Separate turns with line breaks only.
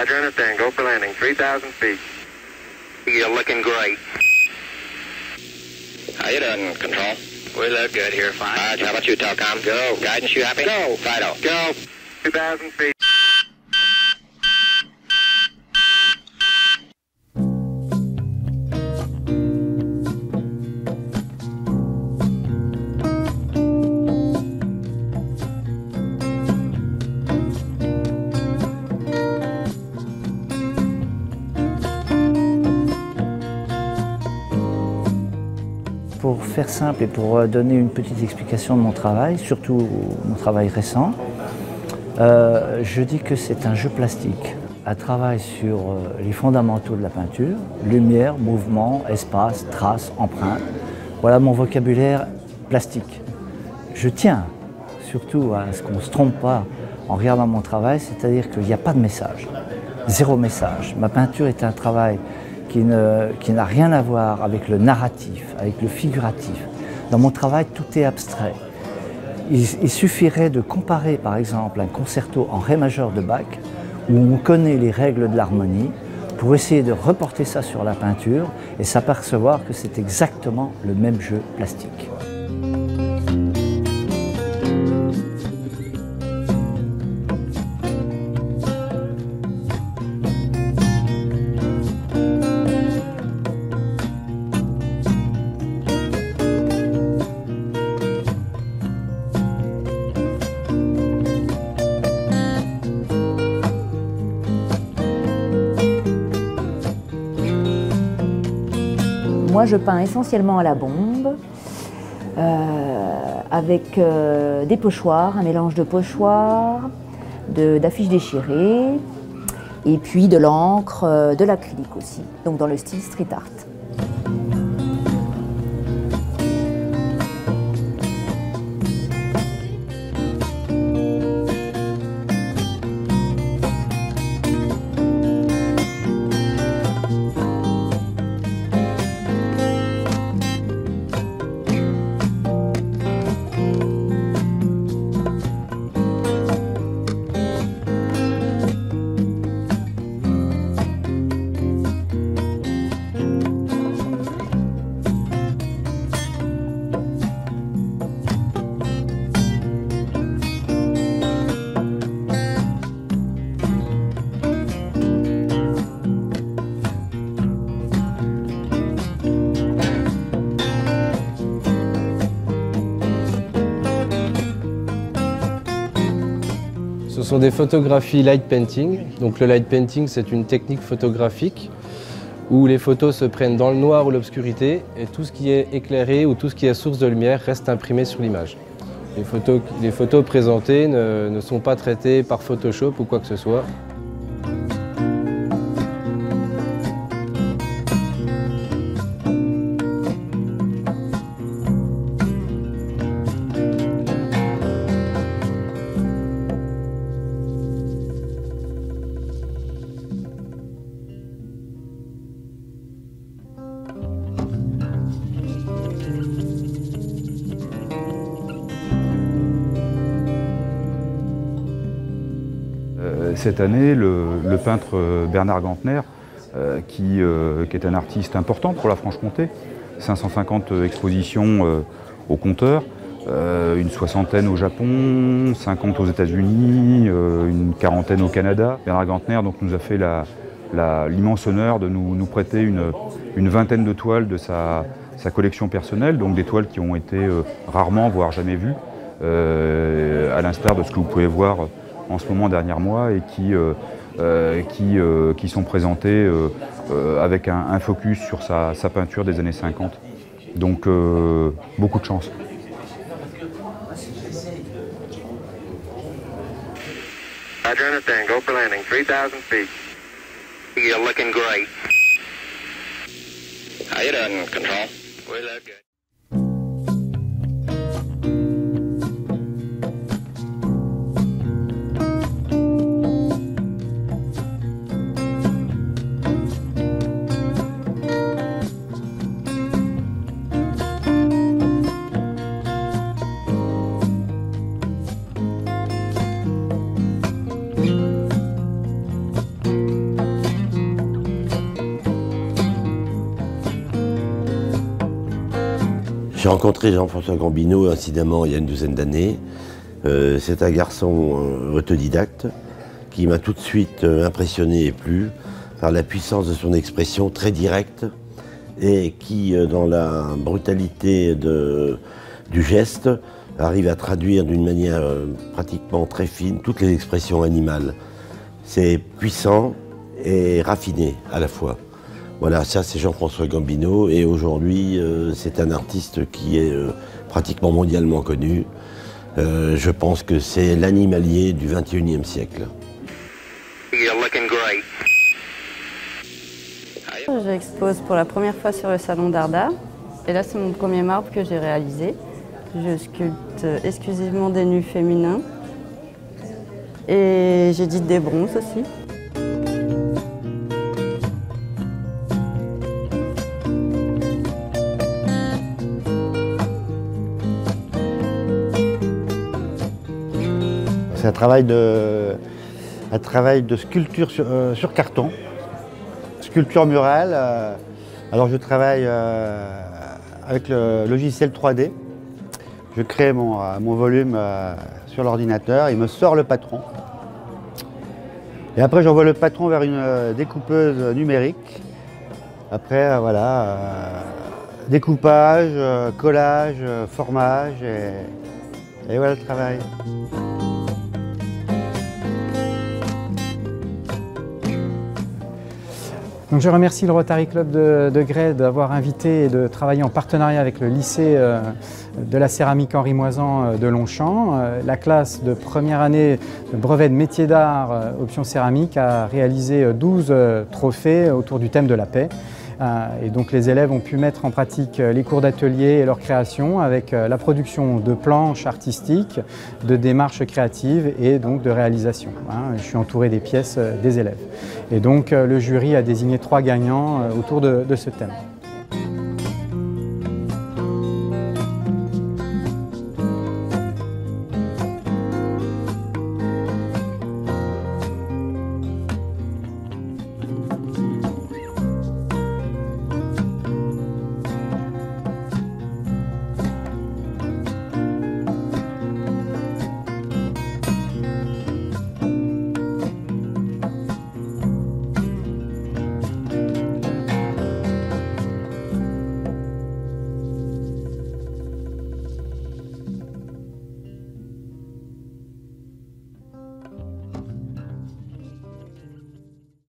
Roger, understand. Go for landing. 3,000 feet.
You're looking great. How you doing, Control? We look good here, fine. Roger, how about you, Telcom? Go. Guidance, you happy?
Go.
Fido.
Go. 2,000 feet.
Pour faire simple et pour donner une petite explication de mon travail, surtout mon travail récent, je dis que c'est un jeu plastique, un travail sur les fondamentaux de la peinture, lumière, mouvement, espace, traces, empreintes. Voilà mon vocabulaire plastique. Je tiens surtout à ce qu'on ne se trompe pas en regardant mon travail, c'est-à-dire qu'il n'y a pas de message, zéro message. Ma peinture est un travail qui n'a rien à voir avec le narratif, avec le figuratif. Dans mon travail, tout est abstrait. Il suffirait de comparer par exemple un concerto en ré majeur de Bach, où on connaît les règles de l'harmonie, pour essayer de reporter ça sur la peinture et s'apercevoir que c'est exactement le même jeu plastique.
Moi, je peins essentiellement à la bombe, avec des pochoirs, un mélange de pochoirs, d'affiches déchirées, et puis de l'encre, de l'acrylique aussi, donc dans le style street art.
Ce sont des photographies light painting. Donc le light painting, c'est une technique photographique où les photos se prennent dans le noir ou l'obscurité et tout ce qui est éclairé ou tout ce qui est source de lumière reste imprimé sur l'image. Les photos présentées ne sont pas traitées par Photoshop ou quoi que ce soit.
Cette année, le peintre Bernard Gantner, qui est un artiste important pour la Franche-Comté, 550 expositions au compteur, une soixantaine au Japon, 50 aux États-Unis, une quarantaine au Canada. Bernard Gantner donc, nous a fait l'immense honneur de nous prêter une vingtaine de toiles de sa collection personnelle, donc des toiles qui ont été rarement, voire jamais vues, à l'instar de ce que vous pouvez voir en ce moment dernier mois et qui sont présentées avec un focus sur sa peinture des années 50. Donc beaucoup de chance.
Roger, understand. Go for landing. 3,000 feet.
You're looking great. How you doing, Control? We look good.
rencontré Jean-François Gambino, incidemment, il y a une douzaine d'années. C'est un garçon autodidacte qui m'a tout de suite impressionné et plu par la puissance de son expression très directe et qui, dans la brutalité du geste, arrive à traduire d'une manière pratiquement très fine toutes les expressions animales. C'est puissant et raffiné à la fois. Voilà, ça c'est Jean-François Gambino et aujourd'hui c'est un artiste qui est pratiquement mondialement connu. Je pense que c'est l'animalier du XXIe siècle.
J'expose pour la première fois sur le salon d'Arda et là c'est mon premier marbre que j'ai réalisé. Je sculpte exclusivement des nus féminins et j'édite des bronzes aussi.
C'est un travail de sculpture sur carton, sculpture murale. Alors je travaille avec le logiciel 3D. Je crée mon volume sur l'ordinateur, il me sort le patron. Et après j'envoie le patron vers une découpeuse numérique. Après voilà, découpage, collage, formage et voilà le travail.
Donc je remercie le Rotary Club de Grès d'avoir invité et de travailler en partenariat avec le lycée de la céramique Henri Moisan de Longchamp. La classe de première année de brevet de métier d'art option céramique a réalisé 12 trophées autour du thème de la paix. Et donc les élèves ont pu mettre en pratique les cours d'atelier et leur création avec la production de planches artistiques, de démarches créatives et donc de réalisation. Je suis entouré des pièces des élèves. Et donc le jury a désigné 3 gagnants autour de ce thème.